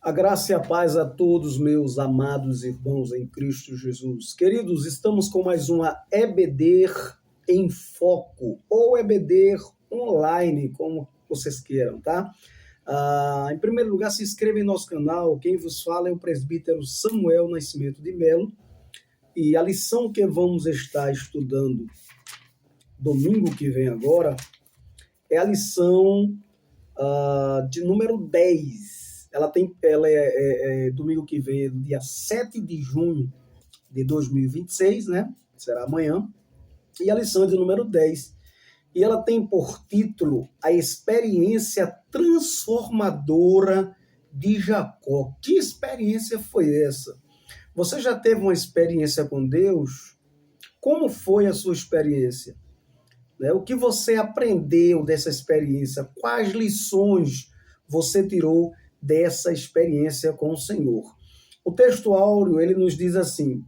A graça e a paz a todos, meus amados irmãos em Cristo Jesus. Queridos, estamos com mais uma EBD em Foco, ou EBD online, como vocês queiram, tá? Em primeiro lugar, se inscreva em nosso canal. Quem vos fala é o presbítero Samuel Nascimento de Melo. E a lição que vamos estar estudando domingo que vem agora é a lição de número 10. Ela é domingo que vem, dia 7 de junho de 2026, né? Será amanhã. E a lição é de número 10. E ela tem por título A Experiência Transformadora de Jacó. Que experiência foi essa? Você já teve uma experiência com Deus? Como foi a sua experiência? O que você aprendeu dessa experiência? Quais lições você tirou dessa experiência com o Senhor? O texto áureo, ele nos diz assim: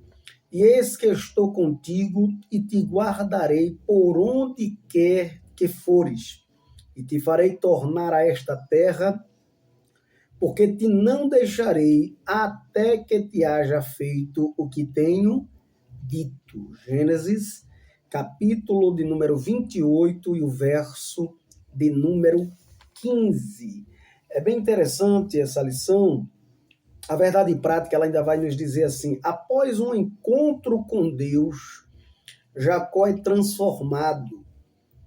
e eis que estou contigo e te guardarei por onde quer que fores, e te farei tornar a esta terra, porque te não deixarei até que te haja feito o que tenho dito. Gênesis, capítulo de número 28 e o verso de número 15. É bem interessante essa lição. A verdade prática, ela ainda vai nos dizer assim: após um encontro com Deus, Jacó é transformado.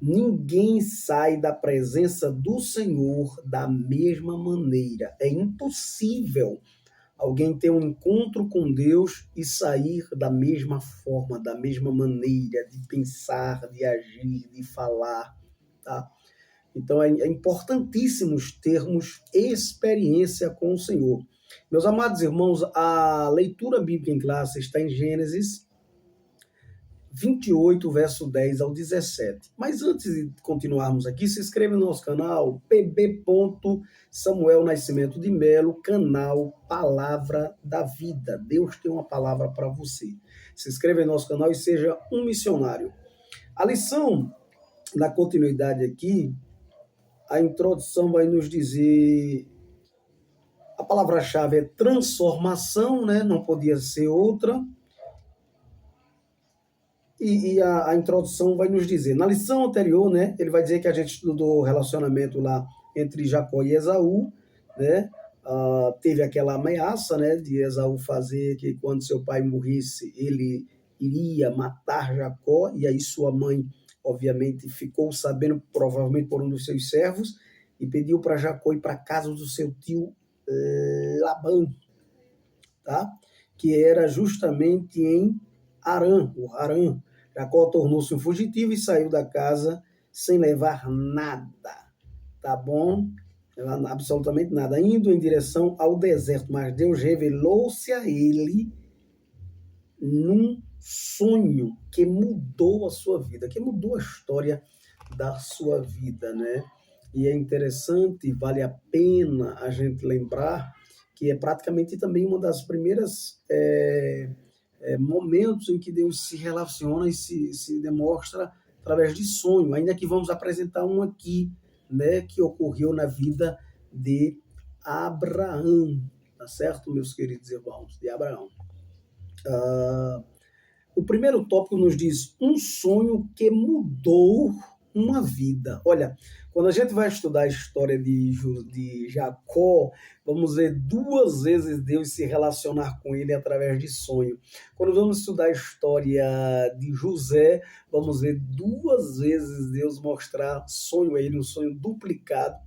Ninguém sai da presença do Senhor da mesma maneira. É impossível alguém ter um encontro com Deus e sair da mesma forma, da mesma maneira de pensar, de agir, de falar, tá? Então é importantíssimo termos experiência com o Senhor. Meus amados irmãos, a leitura bíblica em classe está em Gênesis 28, verso 10 ao 17. Mas antes de continuarmos aqui, se inscreva no nosso canal, pb. Samuel Nascimento de Melo, canal Palavra da Vida. Deus tem uma palavra para você. Se inscreva em nosso canal e seja um missionário. A lição, na continuidade aqui, a introdução vai nos dizer, a palavra-chave é transformação, né? Não podia ser outra. E a introdução vai nos dizer, na lição anterior, né? Ele vai dizer que a gente estudou o relacionamento lá entre Jacó e Esaú, né? Teve aquela ameaça, né? De Esaú fazer que quando seu pai morresse, ele iria matar Jacó, e aí sua mãe obviamente ficou sabendo, provavelmente por um dos seus servos, e pediu para Jacó ir para a casa do seu tio Labão, tá? Que era justamente em Harã, o Harã. Jacó tornou-se um fugitivo e saiu da casa sem levar nada, tá bom? Absolutamente nada, indo em direção ao deserto, mas Deus revelou-se a ele num sonho que mudou a sua vida, que mudou a história da sua vida, né? E é interessante, vale a pena a gente lembrar que é praticamente também uma das primeiras momentos em que Deus se relaciona e se demonstra através de sonho, ainda que vamos apresentar um aqui, né, que ocorreu na vida de Abraão, tá certo, meus queridos irmãos, de Abraão. O primeiro tópico nos diz um sonho que mudou uma vida. Olha, quando a gente vai estudar a história de Jacó, vamos ver duas vezes Deus se relacionar com ele através de sonho. Quando vamos estudar a história de José, vamos ver duas vezes Deus mostrar sonho a ele, um sonho duplicado,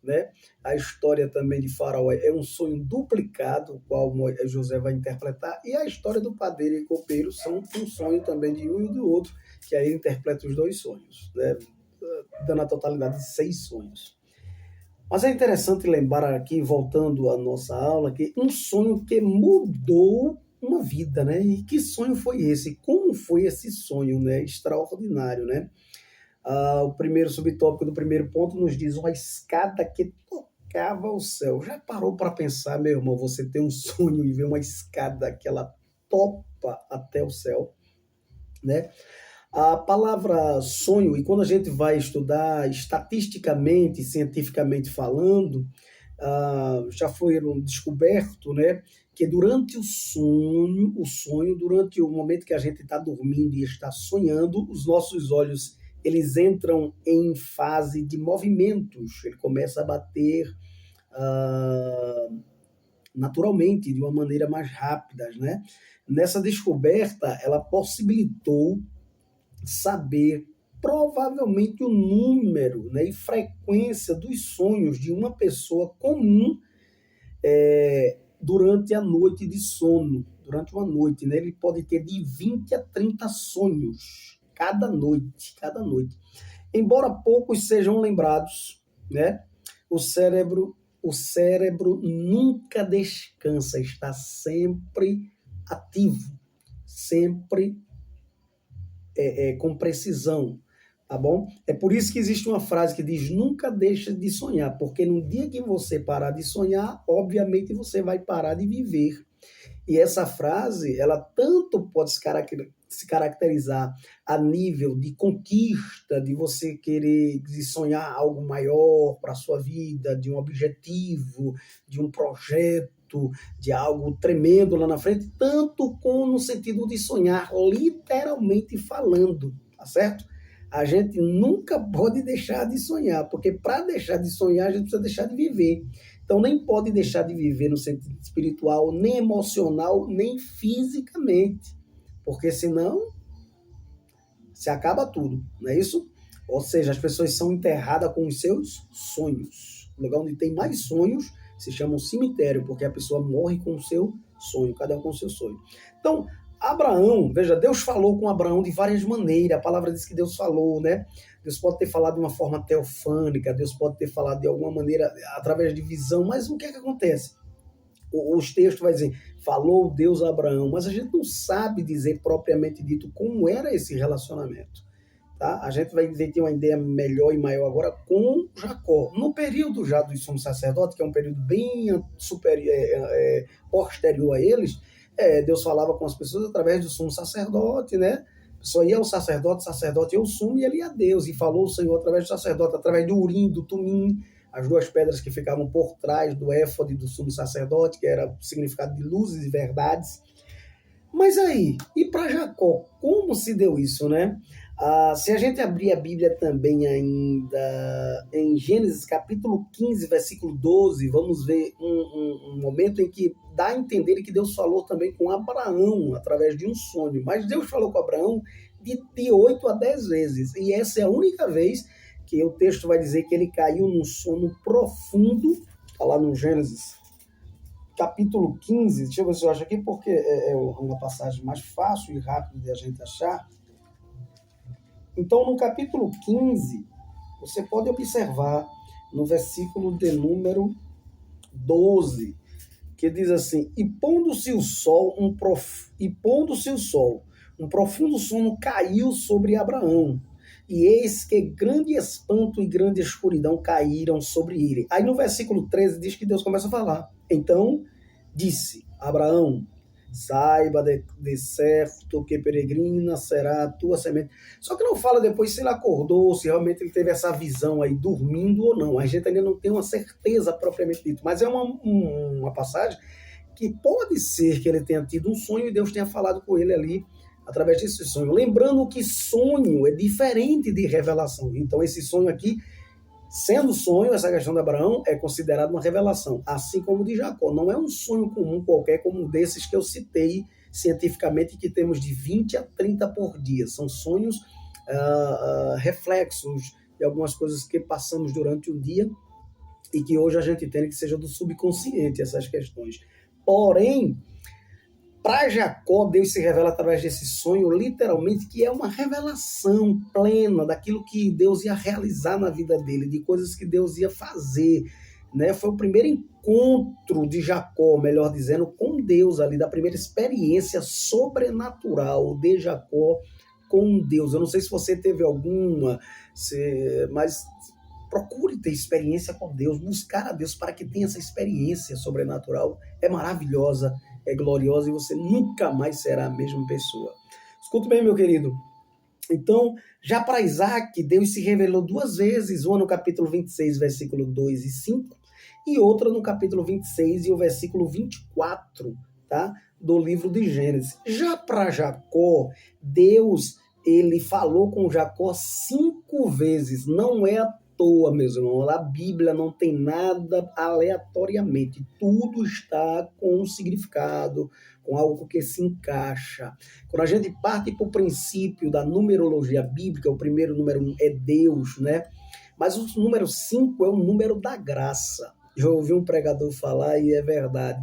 né? A história também de Faraó é um sonho duplicado, o qual José vai interpretar, e a história do padeiro e copeiro são um sonho também de um e do outro, que aí interpreta os dois sonhos, né? Dando a totalidade de 6 sonhos. Mas é interessante lembrar aqui, voltando à nossa aula, que um sonho que mudou uma vida, né? E que sonho foi esse? Como foi esse sonho, né? Extraordinário, né? O primeiro subtópico do primeiro ponto nos diz uma escada que tocava o céu. Já parou para pensar, meu irmão, você tem um sonho e vê uma escada que ela topa até o céu, né? A palavra sonho, e quando a gente vai estudar estatisticamente, cientificamente falando, já foram descobertos, né, que durante durante o momento que a gente está dormindo e está sonhando, os nossos olhos eles entram em fase de movimentos, ele começa a bater ah, naturalmente, de uma maneira mais rápida, né? Nessa descoberta, ela possibilitou saber provavelmente o número, né, e frequência dos sonhos de uma pessoa comum durante a noite de sono. Durante uma noite, né? Ele pode ter de 20 a 30 sonhos cada noite, cada noite. Embora poucos sejam lembrados, né? O cérebro, o cérebro nunca descansa, está sempre ativo, sempre com precisão, tá bom? É por isso que existe uma frase que diz: nunca deixe de sonhar, porque no dia que você parar de sonhar, obviamente você vai parar de viver. E essa frase, ela tanto pode se caracterizar a nível de conquista, de você querer de sonhar algo maior para a sua vida, de um objetivo, de um projeto, de algo tremendo lá na frente, tanto como no sentido de sonhar, literalmente falando, tá certo? A gente nunca pode deixar de sonhar, porque para deixar de sonhar, a gente precisa deixar de viver. Então, nem pode deixar de viver no sentido espiritual, nem emocional, nem fisicamente, porque senão se acaba tudo, não é isso? Ou seja, as pessoas são enterradas com os seus sonhos. O lugar onde tem mais sonhos se chama um cemitério, porque a pessoa morre com o seu sonho, cada um com o seu sonho. Então, Abraão, veja, Deus falou com Abraão de várias maneiras, a palavra diz que Deus falou, né? Deus pode ter falado de uma forma teofânica, Deus pode ter falado de alguma maneira através de visão, mas o que é que acontece? Os textos vai dizer, falou Deus a Abraão, mas a gente não sabe dizer propriamente dito como era esse relacionamento. Tá? A gente vai ter uma ideia melhor e maior agora com Jacó. No período já do sumo sacerdote, que é um período bem posterior a eles, Deus falava com as pessoas através do sumo sacerdote, né? A pessoa ia ao sacerdote, o sacerdote ia ao sumo e ele ia a Deus. E falou o Senhor através do sacerdote, através do Urim, do Tumim, as duas pedras que ficavam por trás do éfode do sumo sacerdote, que era o significado de luzes e verdades. Mas aí, e para Jacó, como se deu isso, né? Se a gente abrir a Bíblia também ainda em Gênesis capítulo 15, versículo 12, vamos ver um momento em que dá a entender que Deus falou também com Abraão através de um sonho. Mas Deus falou com Abraão de 8 a 10 vezes. E essa é a única vez que o texto vai dizer que ele caiu num sono profundo, está lá no Gênesis capítulo 15, deixa eu ver se eu acho aqui, porque é uma passagem mais fácil e rápida de a gente achar. Então, no capítulo 15, você pode observar no versículo de número 12, que diz assim: E pondo-se o sol, um profundo sono caiu sobre Abraão, e eis que grande espanto e grande escuridão caíram sobre ele. Aí no versículo 13 diz que Deus começa a falar. Então disse: Abraão, saiba de certo que peregrina será a tua semente. Só que não fala depois se ele acordou, se realmente ele teve essa visão aí, dormindo ou não. A gente ainda não tem uma certeza propriamente dito, mas é uma passagem que pode ser que ele tenha tido um sonho e Deus tenha falado com ele ali através desse sonho. Lembrando que sonho é diferente de revelação. Então esse sonho aqui, sendo sonho, essa questão de Abraão é considerada uma revelação, assim como de Jacó. Não é um sonho comum qualquer como um desses que eu citei cientificamente, que temos de 20 a 30 por dia. São sonhos reflexos de algumas coisas que passamos durante o dia e que hoje a gente tem que seja do subconsciente essas questões. Porém, para Jacó, Deus se revela através desse sonho, literalmente, que é uma revelação plena daquilo que Deus ia realizar na vida dele, de coisas que Deus ia fazer, né? Foi o primeiro encontro de Jacó, melhor dizendo, com Deus ali, da primeira experiência sobrenatural de Jacó com Deus. Eu não sei se você teve alguma, mas procure ter experiência com Deus, buscar a Deus para que tenha essa experiência sobrenatural. É maravilhosa, é gloriosa e você nunca mais será a mesma pessoa. Escuta bem, meu querido. Então, já para Isaac, Deus se revelou duas vezes, uma no capítulo 26, versículo 2 e 5, e outra no capítulo 26 e o versículo 24, tá? Do livro de Gênesis. Já para Jacó, Deus, ele falou com Jacó 5 vezes, não é à toa, meus irmãos. A Bíblia não tem nada aleatoriamente, tudo está com um significado, com algo que se encaixa. Quando a gente parte para o princípio da numerologia bíblica, o primeiro número é Deus, né? Mas o número 5 é o número da graça. Eu ouvi um pregador falar e é verdade.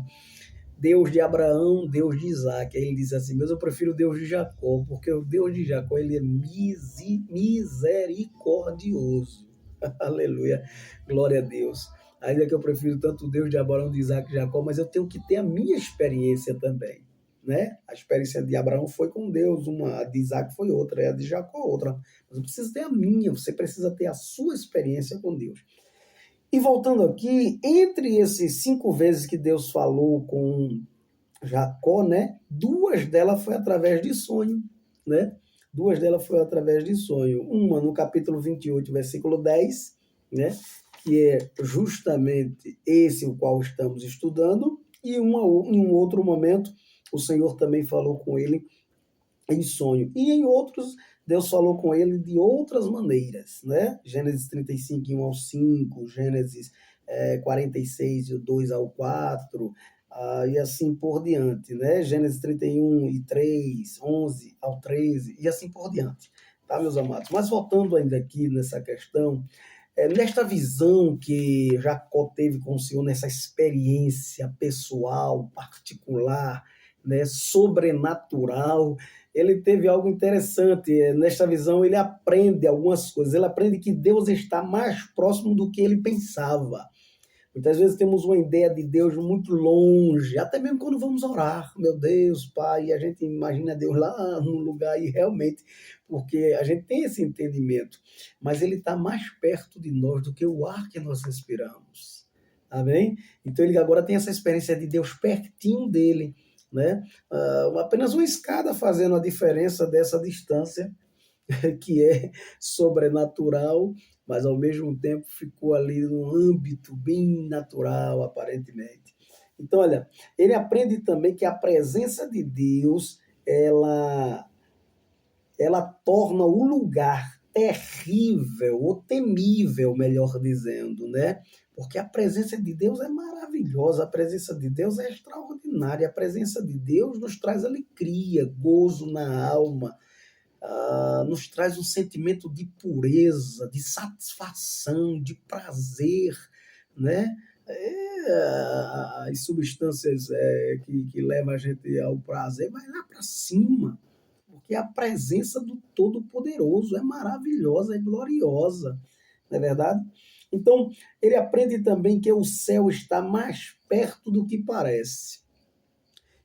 Deus de Abraão, Deus de Isaac. Aí ele diz assim, mas eu prefiro o Deus de Jacó, porque o Deus de Jacó, ele é misericordioso. Aleluia, glória a Deus. Ainda que eu prefiro tanto o Deus de Abraão, de Isaac e Jacó, mas eu tenho que ter a minha experiência também, né? A experiência de Abraão foi com Deus, uma, a de Isaac foi outra, a de Jacó outra. Mas eu preciso ter a minha, você precisa ter a sua experiência com Deus. E voltando aqui, entre esses 5 vezes que Deus falou com Jacó, né? 2 delas foi através de sonho, né? 2 delas foi através de sonho. Uma no capítulo 28, versículo 10, né? Que é justamente esse o qual estamos estudando, e em um outro momento o Senhor também falou com ele em sonho. E em outros, Deus falou com ele de outras maneiras, né? Gênesis 35, 1 ao 5, Gênesis 46, 2 ao 4, e assim por diante, né? Gênesis 31 e 3, 11 ao 13, e assim por diante, tá, meus amados? Mas voltando ainda aqui nessa questão, nesta visão que Jacó teve com o Senhor, nessa experiência pessoal, particular, né, sobrenatural, ele teve algo interessante. Nesta visão, ele aprende algumas coisas. Ele aprende que Deus está mais próximo do que ele pensava. Muitas vezes temos uma ideia de Deus muito longe, até mesmo quando vamos orar. Meu Deus, Pai, e a gente imagina Deus lá no lugar, e realmente, porque a gente tem esse entendimento, mas ele está mais perto de nós do que o ar que nós respiramos. Amém? Então ele agora tem essa experiência de Deus pertinho dele, né? Apenas uma escada fazendo a diferença dessa distância que é sobrenatural, mas ao mesmo tempo ficou ali num âmbito bem natural, aparentemente. Então, olha, ele aprende também que a presença de Deus, ela torna o lugar terrível, ou temível, melhor dizendo, né? Porque a presença de Deus é maravilhosa, a presença de Deus é extraordinária, a presença de Deus nos traz alegria, gozo na alma, nos traz um sentimento de pureza, de satisfação, de prazer, né? As substâncias que levam a gente ao prazer vai lá para cima, porque a presença do Todo-Poderoso é maravilhosa, é gloriosa, não é verdade? Então, ele aprende também que o céu está mais perto do que parece.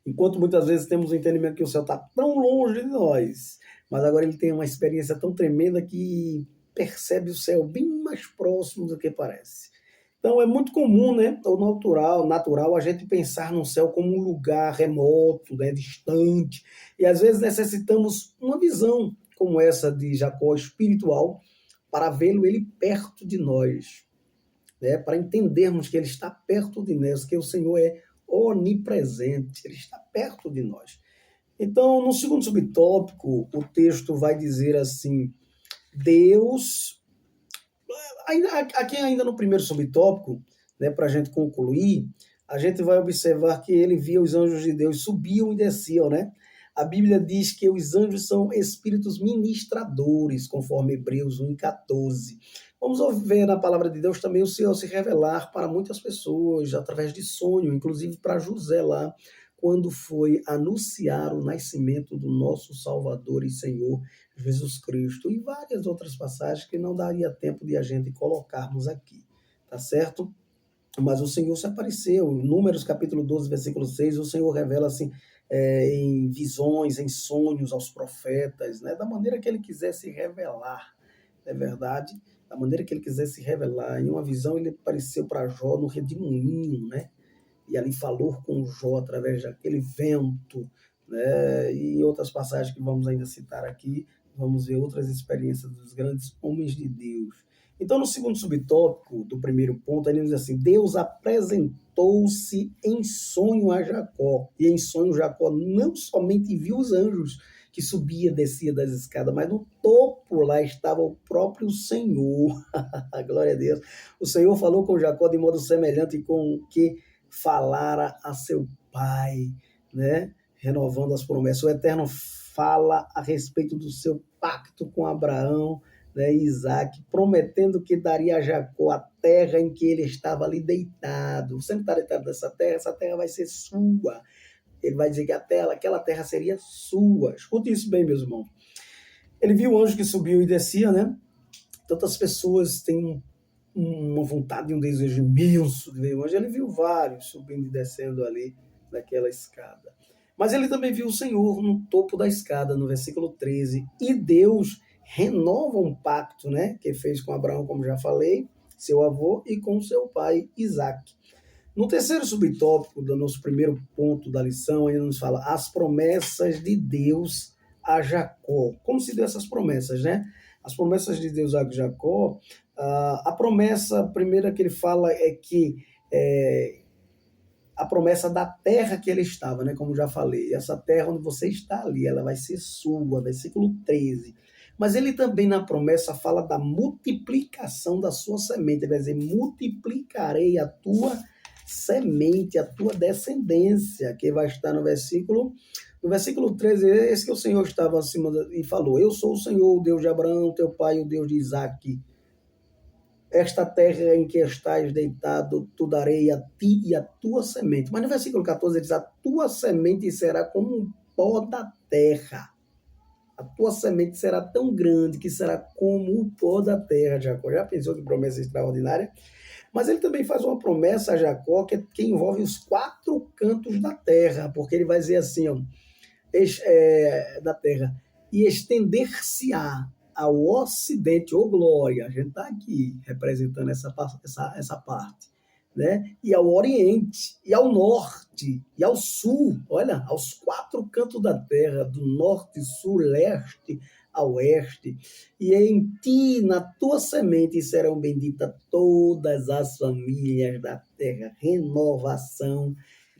Enquanto muitas vezes temos o entendimento que o céu está tão longe de nós, mas agora ele tem uma experiência tão tremenda que percebe o céu bem mais próximo do que parece. Então é muito comum, né, ou natural a gente pensar no céu como um lugar remoto, né, distante, e às vezes necessitamos uma visão como essa de Jacó espiritual para vê-lo ele perto de nós, né, para entendermos que ele está perto de nós, que o Senhor é onipresente, ele está perto de nós. Então, no segundo subtópico, o texto vai dizer assim, Deus, aqui ainda no primeiro subtópico, né, para a gente concluir, a gente vai observar que ele via os anjos de Deus subiam e desciam, né? A Bíblia diz que os anjos são espíritos ministradores, conforme Hebreus 1:14. Vamos ver na palavra de Deus também o Senhor se revelar para muitas pessoas, através de sonho, inclusive para José lá, quando foi anunciar o nascimento do nosso Salvador e Senhor Jesus Cristo, e várias outras passagens que não daria tempo de a gente colocarmos aqui, tá certo? Mas o Senhor se apareceu. Em Números capítulo 12, versículo 6, o Senhor revela assim, em visões, em sonhos aos profetas, né? Da maneira que ele quiser se revelar, não é verdade? Da maneira que ele quiser se revelar. Em uma visão ele apareceu para Jó no redemoinho, né? E ali falou com Jó através daquele vento, né? E em outras passagens que vamos ainda citar aqui, vamos ver outras experiências dos grandes homens de Deus. Então, no segundo subtópico do primeiro ponto, ele diz assim: Deus apresentou-se em sonho a Jacó. E em sonho, Jacó não somente viu os anjos que subia e descia das escadas, mas no topo lá estava o próprio Senhor. Glória a Deus. O Senhor falou com Jacó de modo semelhante com o que falara a seu pai, né? Renovando as promessas. O Eterno fala a respeito do seu pacto com Abraão, né, Isaac, prometendo que daria a Jacó a terra em que ele estava ali deitado. Você não está deitado nessa terra, essa terra vai ser sua. Ele vai dizer que aquela terra seria sua. Escute isso bem, meus irmãos. Ele viu o anjo que subiu e descia, né? Tantas pessoas têm uma vontade e um desejo imenso de ver o anjo. Ele viu vários subindo e descendo ali daquela escada. Mas ele também viu o Senhor no topo da escada, no versículo 13. E Deus renova um pacto, né, que fez com Abraão, como já falei, seu avô, e com seu pai Isaac. No terceiro subtópico do nosso primeiro ponto da lição, ele nos fala as promessas de Deus a Jacó. Como se deu essas promessas, né? As promessas de Deus a Jacó, a promessa primeira que ele fala é que a promessa da terra que ele estava, né? Como já falei, essa terra onde você está ali, ela vai ser sua, versículo 13. Mas ele também na promessa fala da multiplicação da sua semente, ele vai dizer, multiplicarei a tua semente, a tua descendência, que vai estar no versículo 13, esse que o Senhor estava acima e falou, eu sou o Senhor, o Deus de Abraão, teu pai, o Deus de Isaac. Esta terra em que estás deitado, tu darei a ti e a tua semente. Mas no versículo 14 ele diz, a tua semente será como um pó da terra. A tua semente será tão grande que será como o pó da terra, Jacó. Já pensou que promessa extraordinária? Mas ele também faz uma promessa a Jacó que envolve os 4 cantos da terra, porque ele vai dizer assim, ó, da terra, e estender-se-á ao ocidente, ô glória, a gente está aqui representando essa parte, né? E ao oriente, e ao norte, e ao sul, olha, aos 4 cantos da terra, do norte, sul, leste, a oeste, e em ti, na tua semente, serão benditas todas as famílias da terra. Renovação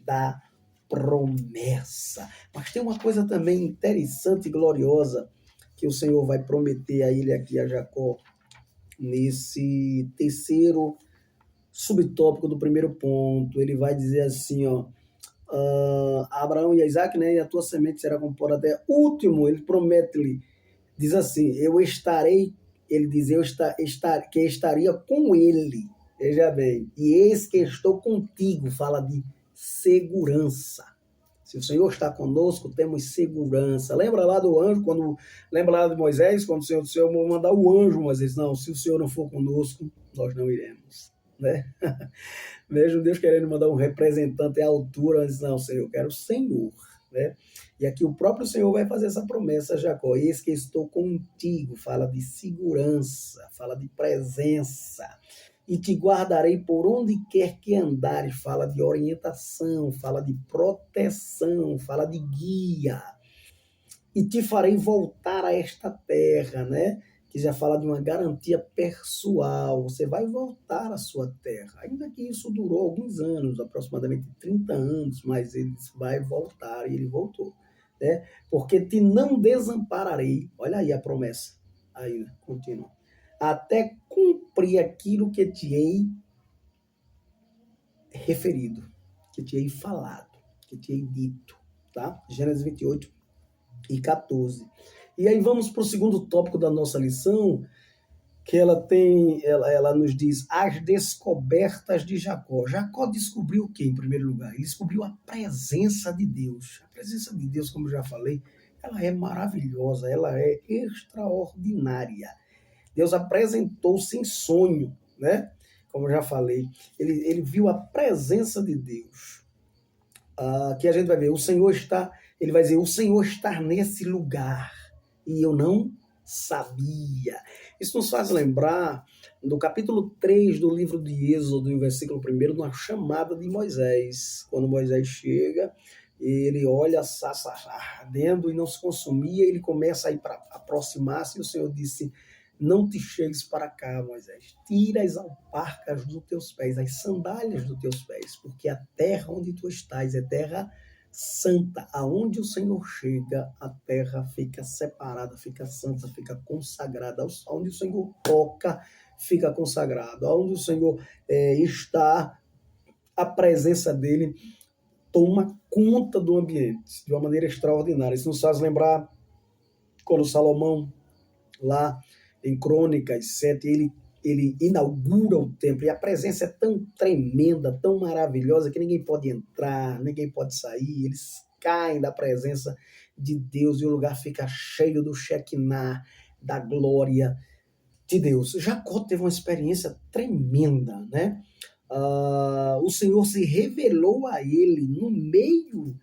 da promessa. Mas tem uma coisa também interessante e gloriosa que o Senhor vai prometer a ele aqui, a Jacó, nesse terceiro subtópico do primeiro ponto. Ele vai dizer assim, ó, Abraão e Isaac, né, e a tua semente será como pó da terra. Último, ele promete-lhe, diz assim, eu estarei, ele diz, que estaria com ele, veja bem, e eis que estou contigo, fala de segurança. Se o Senhor está conosco, temos segurança. Lembra lá do anjo, lembra lá de Moisés, quando o Senhor mandar o anjo, Moisés, não, se o Senhor não for conosco, nós não iremos, né? Veja Deus querendo mandar um representante à altura, mas não, Senhor, eu quero o Senhor, né? E aqui o próprio Senhor vai fazer essa promessa a Jacó, eis que estou contigo, fala de segurança, fala de presença, e te guardarei por onde quer que andares, fala de orientação, fala de proteção, fala de guia, e te farei voltar a esta terra, né? Que já fala de uma garantia pessoal, você vai voltar à sua terra, ainda que isso durou alguns anos, aproximadamente 30 anos, mas ele vai voltar, e ele voltou, né? Porque te não desampararei, olha aí a promessa, aí, continua, até cumprir aquilo que te hei referido, que te hei falado, que te hei dito, tá? Gênesis 28 e 14. E aí vamos para o segundo tópico da nossa lição, que ela nos diz as descobertas de Jacó. Jacó descobriu o que em primeiro lugar? Ele descobriu a presença de Deus. A presença de Deus, como eu já falei, ela é maravilhosa, ela é extraordinária. Deus apresentou-se em sonho, né? Como eu já falei, ele viu a presença de Deus. Que a gente vai ver, ele vai dizer, o Senhor está nesse lugar e eu não sabia. Isso nos faz lembrar do capítulo 3 do livro de Êxodo, no versículo 1, na chamada de Moisés. Quando Moisés chega, ele olha a sarça ardendo e não se consumia, ele começa a aproximar-se e o Senhor disse, não te chegues para cá, Moisés. Tira as alparcas dos teus pés, as sandálias dos teus pés, porque a terra onde tu estás é terra santa. Aonde o Senhor chega, a terra fica separada, fica santa, fica consagrada. Onde o Senhor toca, fica consagrado. Aonde o Senhor está, a presença dele toma conta do ambiente de uma maneira extraordinária. Isso nos faz lembrar quando Salomão, lá em Crônicas 7, ele inaugura o templo, e a presença é tão tremenda, tão maravilhosa, que ninguém pode entrar, ninguém pode sair, eles caem da presença de Deus, e o lugar fica cheio do Shekinah, da glória de Deus. Jacó teve uma experiência tremenda, né? O Senhor se revelou a ele no meio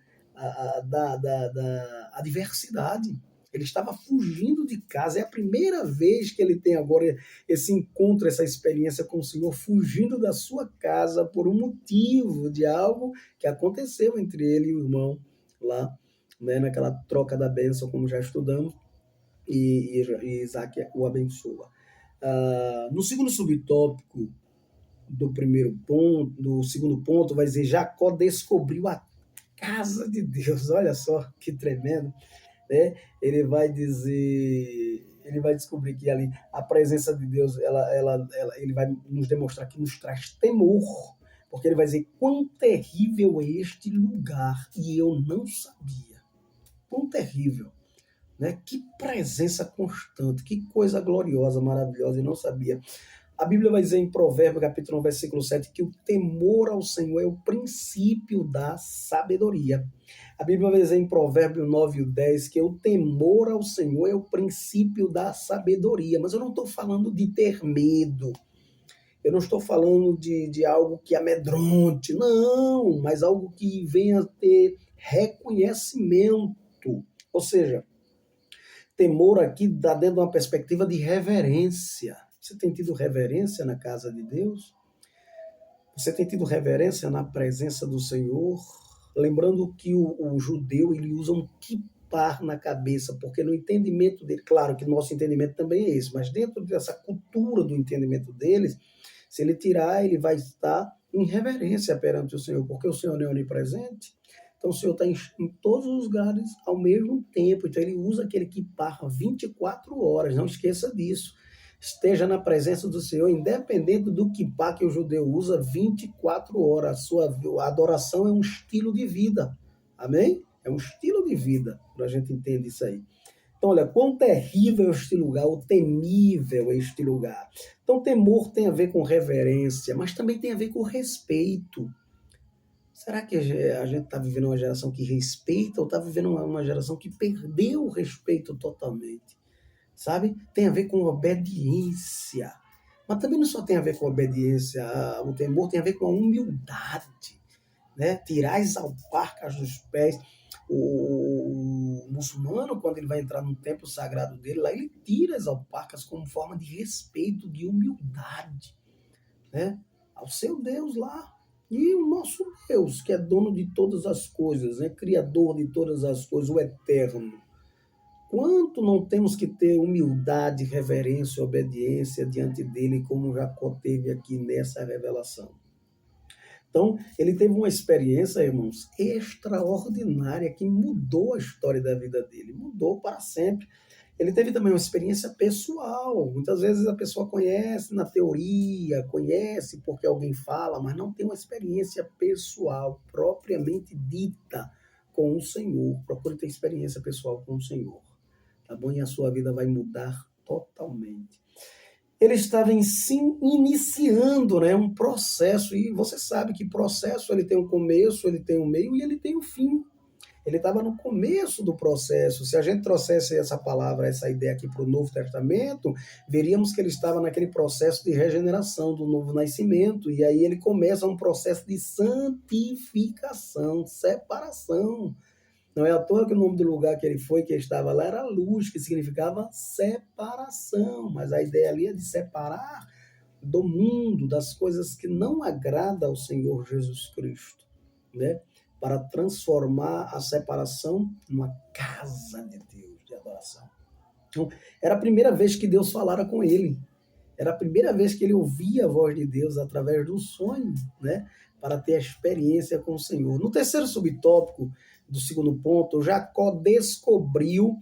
da adversidade. Ele estava fugindo de casa. É a primeira vez que ele tem agora esse encontro, essa experiência com o Senhor, fugindo da sua casa por um motivo de algo que aconteceu entre ele e o irmão lá, né, naquela troca da bênção, como já estudamos, e Isaac o abençoa. No segundo subtópico do primeiro ponto, do segundo ponto, vai dizer: Jacó descobriu a casa de Deus. Olha só que tremendo, né? Ele vai dizer, ele vai descobrir que ali a presença de Deus, ele vai nos demonstrar que nos traz temor, porque ele vai dizer: quão terrível é este lugar, e eu não sabia. Quão terrível, né? Que presença constante, que coisa gloriosa, maravilhosa, e não sabia. A Bíblia vai dizer em Provérbios, capítulo 1, versículo 7, que o temor ao Senhor é o princípio da sabedoria. A Bíblia vai dizer em Provérbios 9, 10, que o temor ao Senhor é o princípio da sabedoria. Mas eu não estou falando de ter medo. Eu não estou falando de algo que amedronte. Não, mas algo que venha a ter reconhecimento. Ou seja, temor aqui dá dentro de uma perspectiva de reverência. Você tem tido reverência na casa de Deus? Você tem tido reverência na presença do Senhor? Lembrando que o judeu, ele usa um kippah na cabeça, porque no entendimento dele, claro que nosso entendimento também é esse, mas dentro dessa cultura do entendimento deles, se ele tirar, ele vai estar em reverência perante o Senhor, porque o Senhor é onipresente. Então o Senhor está em todos os lugares ao mesmo tempo. Então ele usa aquele kippah 24 horas, não esqueça disso. Esteja na presença do Senhor, independente do kippah que o judeu usa 24 horas. A adoração é um estilo de vida. Amém? É um estilo de vida, para a gente entender isso aí. Então, olha, quão terrível é este lugar, ou temível é este lugar. Então, temor tem a ver com reverência, mas também tem a ver com respeito. Será que a gente está vivendo uma geração que respeita, ou está vivendo uma geração que perdeu o respeito totalmente? Sabe? Tem a ver com obediência. Mas também não só tem a ver com obediência, o temor tem a ver com a humildade, né? Tirar as alparcas dos pés. O muçulmano, quando ele vai entrar no templo sagrado dele, lá ele tira as alparcas como forma de respeito, de humildade, né? Ao seu Deus lá. E o nosso Deus, que é dono de todas as coisas, né? Criador de todas as coisas, o eterno. Quanto não temos que ter humildade, reverência, obediência diante dele, como Jacó teve aqui nessa revelação. Então, ele teve uma experiência, irmãos, extraordinária, que mudou a história da vida dele, mudou para sempre. Ele teve também uma experiência pessoal. Muitas vezes a pessoa conhece na teoria, conhece porque alguém fala, mas não tem uma experiência pessoal, propriamente dita, com o Senhor. Procure ter experiência pessoal com o Senhor. Tá bom? E a sua vida vai mudar totalmente. Ele estava iniciando, né, um processo, e você sabe que processo ele tem um começo, ele tem um meio e ele tem um fim. Ele estava no começo do processo. Se a gente trouxesse essa palavra, essa ideia aqui para o Novo Testamento, veríamos que ele estava naquele processo de regeneração, do novo nascimento, e aí ele começa um processo de santificação, separação. Não é à toa que o nome do lugar que ele foi, que ele estava lá, era luz, que significava separação. Mas a ideia ali é de separar do mundo, das coisas que não agradam ao Senhor Jesus Cristo, né? Para transformar a separação numa casa de Deus, de adoração. Então, era a primeira vez que Deus falara com ele. Era a primeira vez que ele ouvia a voz de Deus através do sonho, né? Para ter a experiência com o Senhor. No terceiro subtópico do segundo ponto, Jacó descobriu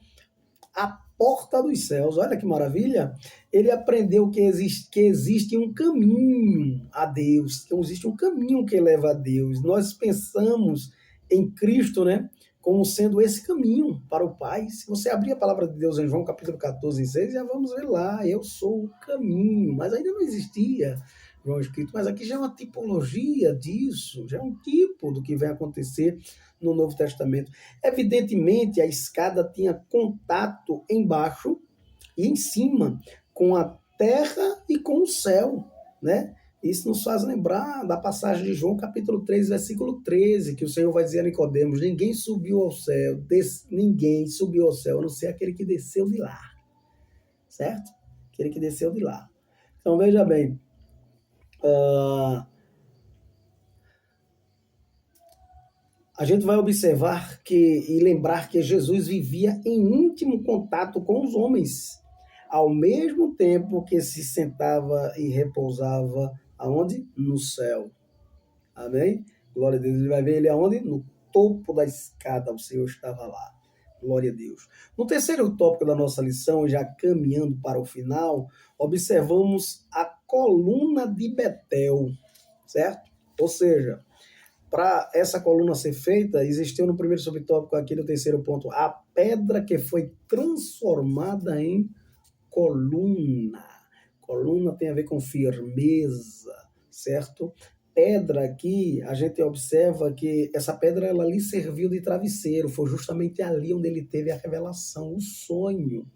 a porta dos céus. Olha que maravilha! Ele aprendeu que existe um caminho a Deus, que existe um caminho que leva a Deus. Nós pensamos em Cristo, né? Como sendo esse caminho para o Pai. Se você abrir a palavra de Deus em João capítulo 14, 6, já vamos ver lá, eu sou o caminho. Mas ainda não existia João escrito, mas aqui já é uma tipologia disso, já é um tipo do que vai acontecer no Novo Testamento. Evidentemente, a escada tinha contato embaixo e em cima com a terra e com o céu, né? Isso nos faz lembrar da passagem de João capítulo 3, versículo 13, que o Senhor vai dizer a Nicodemos: ninguém subiu ao céu, ninguém subiu ao céu, a não ser aquele que desceu de lá, certo? Aquele que desceu de lá. Então, veja bem, a gente vai observar e lembrar que Jesus vivia em íntimo contato com os homens, ao mesmo tempo que se sentava e repousava aonde? No céu. Amém? Glória a Deus. Ele vai ver ele aonde? No topo da escada, o Senhor estava lá. Glória a Deus. No terceiro tópico da nossa lição, já caminhando para o final, observamos a coluna de Betel, certo? Ou seja, para essa coluna ser feita, existiu no primeiro subtópico aqui no terceiro ponto, a pedra que foi transformada em coluna. Coluna tem a ver com firmeza, certo? Pedra aqui, a gente observa que essa pedra ela lhe serviu de travesseiro, foi justamente ali onde ele teve a revelação, o sonho.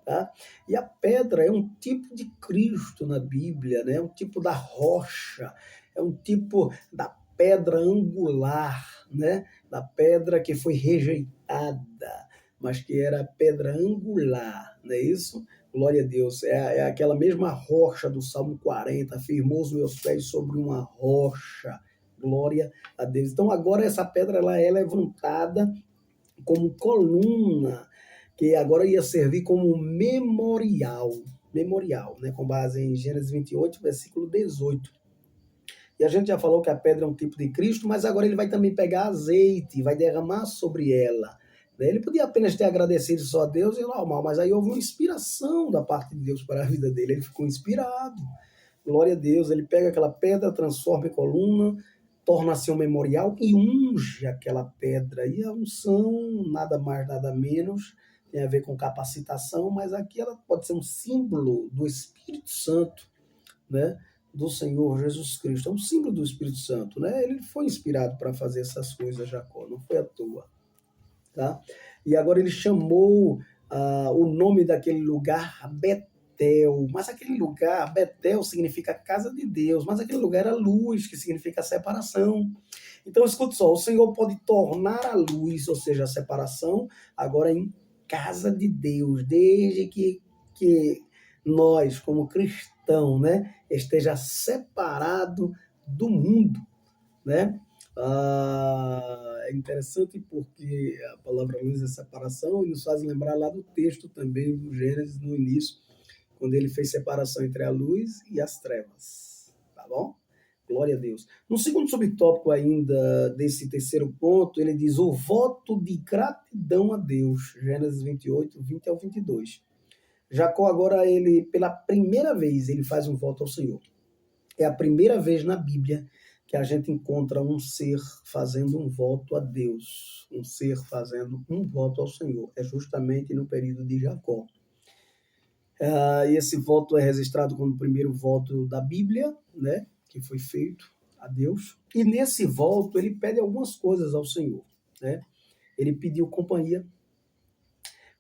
Tá? E a pedra é um tipo de Cristo na Bíblia, né? É um tipo da rocha, é um tipo da pedra angular, né? Da pedra que foi rejeitada, mas que era pedra angular, não é isso? Glória a Deus, é aquela mesma rocha do Salmo 40, firmou os meus pés sobre uma rocha, glória a Deus. Então agora essa pedra ela é levantada como coluna, que agora ia servir como memorial, né, com base em Gênesis 28, versículo 18. E a gente já falou que a pedra é um tipo de Cristo, mas agora ele vai também pegar azeite, vai derramar sobre ela. Ele podia apenas ter agradecido só a Deus e normal, mas aí houve uma inspiração da parte de Deus para a vida dele, ele ficou inspirado. Glória a Deus, ele pega aquela pedra, transforma em coluna, torna-se um memorial e unge aquela pedra. E a unção, nada mais, nada menos, tem a ver com capacitação, mas aqui ela pode ser um símbolo do Espírito Santo, né? Do Senhor Jesus Cristo. É um símbolo do Espírito Santo, né? Ele foi inspirado para fazer essas coisas, Jacó, não foi à toa. Tá? E agora ele chamou o nome daquele lugar Betel, mas aquele lugar, Betel significa casa de Deus, mas aquele lugar era luz, que significa separação. Então, escuta só, o Senhor pode tornar a luz, ou seja, a separação, agora em casa de Deus, desde que nós, como cristãos, né, esteja separado do mundo, né? É interessante porque a palavra luz é separação e nos faz lembrar lá do texto também do Gênesis no início, quando ele fez separação entre a luz e as trevas, tá bom? Glória a Deus. No segundo subtópico ainda desse terceiro ponto, ele diz o voto de gratidão a Deus, Gênesis 28, 20 ao 22. Jacó agora, ele, pela primeira vez, ele faz um voto ao Senhor. É a primeira vez na Bíblia que a gente encontra um ser fazendo um voto a Deus, um ser fazendo um voto ao Senhor. É justamente no período de Jacó. E esse voto é registrado como o primeiro voto da Bíblia, né, que foi feito a Deus. E nesse voto ele pede algumas coisas ao Senhor, né? Ele pediu companhia,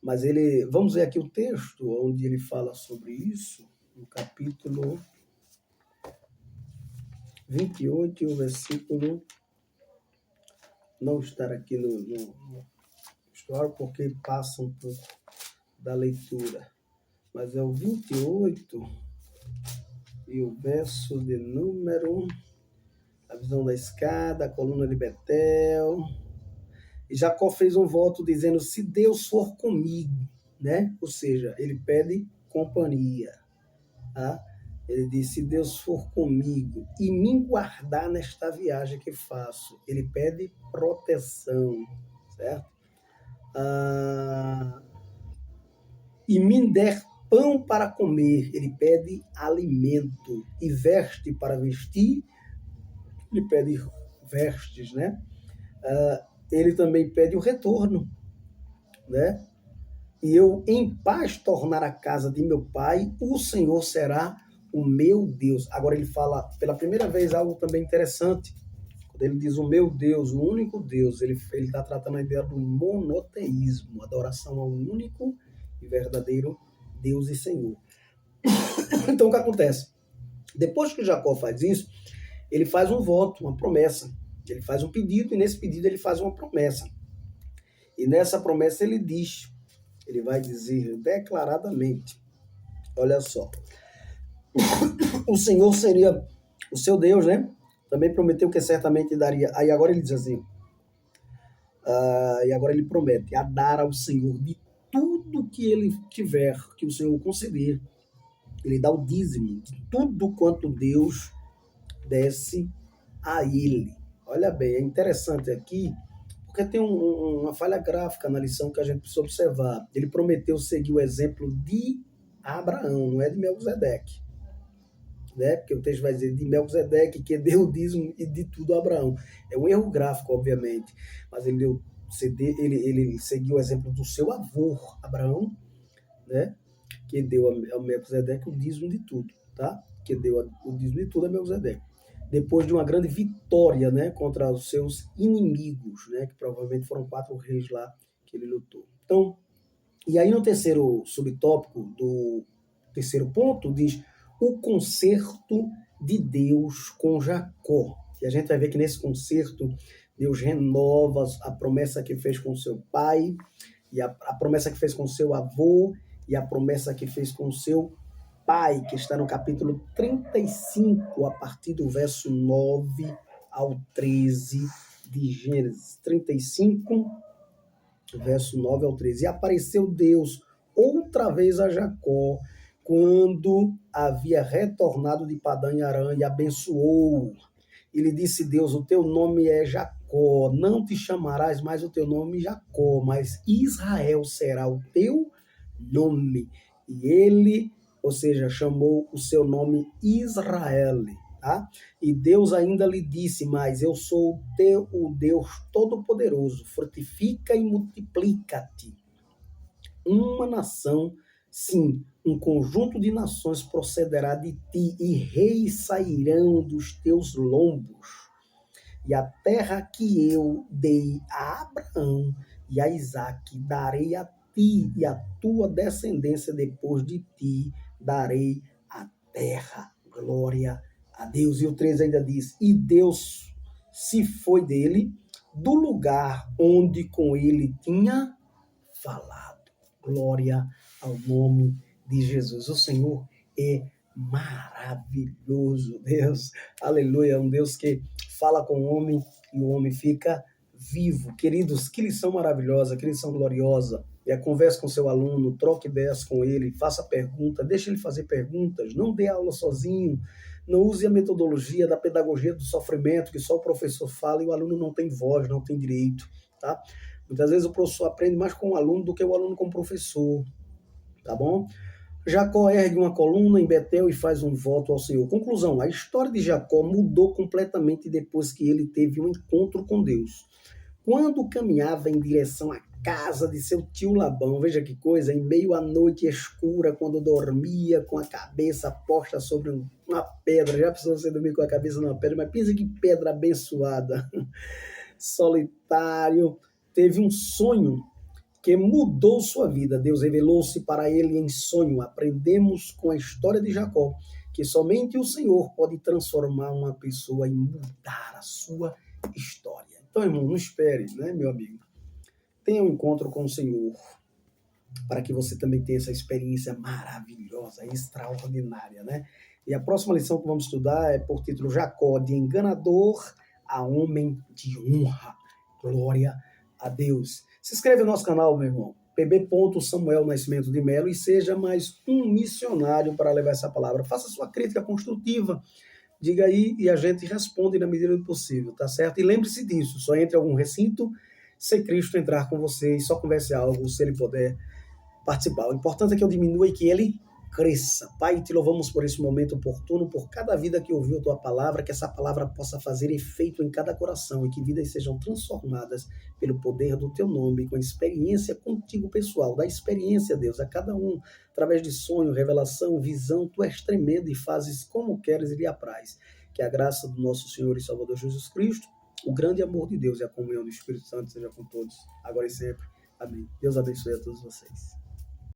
mas vamos ver aqui o texto onde ele fala sobre isso, no capítulo 28, o versículo não estar aqui no história porque passa um pouco da leitura, mas é o 28 e o verso de número, a visão da escada, a coluna de Betel. E Jacó fez um voto dizendo: se Deus for comigo, né? Ou seja, ele pede companhia, tá? Ele diz, se Deus for comigo e me guardar nesta viagem que faço, ele pede proteção, certo? Ah, e me der pão para comer, ele pede alimento, e veste para vestir, ele pede vestes, né? Ele também pede o retorno, né? E eu em paz tornar a casa de meu pai, o Senhor será o meu Deus. Agora ele fala pela primeira vez algo também interessante. Quando ele diz o meu Deus, o único Deus, ele está tratando a ideia do monoteísmo, adoração ao único e verdadeiro Deus e Senhor. Então o que acontece? Depois que Jacó faz isso, ele faz um voto, uma promessa. Ele faz um pedido e nesse pedido ele faz uma promessa. E nessa promessa ele diz, ele vai dizer declaradamente, olha só, o Senhor seria o seu Deus, né? Também prometeu que certamente daria. Aí agora ele diz assim, e agora ele promete a dar ao Senhor de tudo que ele tiver, que o Senhor conceder. Ele dá o dízimo de tudo quanto Deus desse a ele. Olha bem, é interessante aqui, porque tem uma falha gráfica na lição que a gente precisa observar. Ele prometeu seguir o exemplo de Abraão, não é de Melquisedeque, né? Porque o texto vai dizer de Melquisedeque, que deu o dízimo e de tudo a Abraão. É um erro gráfico, obviamente, mas ele seguiu o exemplo do seu avô, Abraão, né? Que deu a Melquisedeque o dízimo de tudo, tá? Que deu o dízimo de tudo a Melquisedeque. Depois de uma grande vitória, né, contra os seus inimigos, né, que provavelmente foram 4 reis lá que ele lutou. Então, e aí no terceiro subtópico do terceiro ponto diz o concerto de Deus com Jacó. E a gente vai ver que nesse concerto Deus renova a promessa que fez com seu pai, e a promessa que fez com seu avô, e a promessa que fez com seu pai, que está no capítulo 35, a partir do verso 9 ao 13 de Gênesis. 35, verso 9 ao 13. E apareceu Deus outra vez a Jacó, quando havia retornado de Padã em Arã, e abençoou. E lhe disse Deus, o teu nome é Jacó, não te chamarás mais o teu nome Jacó, mas Israel será o teu nome. E ele, ou seja, chamou o seu nome Israel, tá? E Deus ainda lhe disse, mas eu sou o Deus Todo-Poderoso, frutifica e multiplica-te. Uma nação, sim, um conjunto de nações procederá de ti, e reis sairão dos teus lombos. E a terra que eu dei a Abraão e a Isaque darei a ti, e a tua descendência depois de ti darei a terra. Glória a Deus. E o 13 ainda diz, e Deus se foi dele do lugar onde com ele tinha falado. Glória ao nome de Jesus. O Senhor é maravilhoso, Deus. Aleluia. É um Deus que fala com o homem e o homem fica vivo. Queridos, que lição maravilhosa, que lição gloriosa. E a conversa com seu aluno, troque ideias com ele, faça pergunta, deixe ele fazer perguntas, não dê aula sozinho, não use a metodologia da pedagogia do sofrimento, que só o professor fala e o aluno não tem voz, não tem direito, tá? Muitas vezes o professor aprende mais com o aluno do que o aluno com o professor, tá bom? Jacó ergue uma coluna em Betel e faz um voto ao Senhor. Conclusão, a história de Jacó mudou completamente depois que ele teve um encontro com Deus. Quando caminhava em direção à casa de seu tio Labão, veja que coisa, em meio à noite escura, quando dormia com a cabeça posta sobre uma pedra, já precisou você dormir com a cabeça numa pedra, mas pensa que pedra abençoada, solitário, teve um sonho que mudou sua vida. Deus revelou-se para ele em sonho. Aprendemos com a história de Jacó que somente o Senhor pode transformar uma pessoa e mudar a sua história. Então, irmão, não espere, né, meu amigo? Tenha um encontro com o Senhor para que você também tenha essa experiência maravilhosa, extraordinária, né? E a próxima lição que vamos estudar é por título Jacó, de enganador a homem de honra. Glória a Deus. Se inscreve no nosso canal, meu irmão. PB Samuel Nascimento de Melo, e seja mais um missionário para levar essa palavra. Faça sua crítica construtiva, diga aí e a gente responde na medida do possível, tá certo? E lembre-se disso, só entre algum recinto se Cristo entrar com você e só converse algo se ele puder participar. O importante é que eu diminua e que ele cresça. Pai, te louvamos por esse momento oportuno, por cada vida que ouviu a tua palavra, que essa palavra possa fazer efeito em cada coração e que vidas sejam transformadas pelo poder do teu nome, com a experiência contigo pessoal. Dá experiência, Deus, a cada um, através de sonho, revelação, visão. Tu és tremendo e fazes como queres e lhe apraz. Que a graça do nosso Senhor e Salvador Jesus Cristo, o grande amor de Deus e a comunhão do Espírito Santo seja com todos, agora e sempre. Amém. Deus abençoe a todos vocês.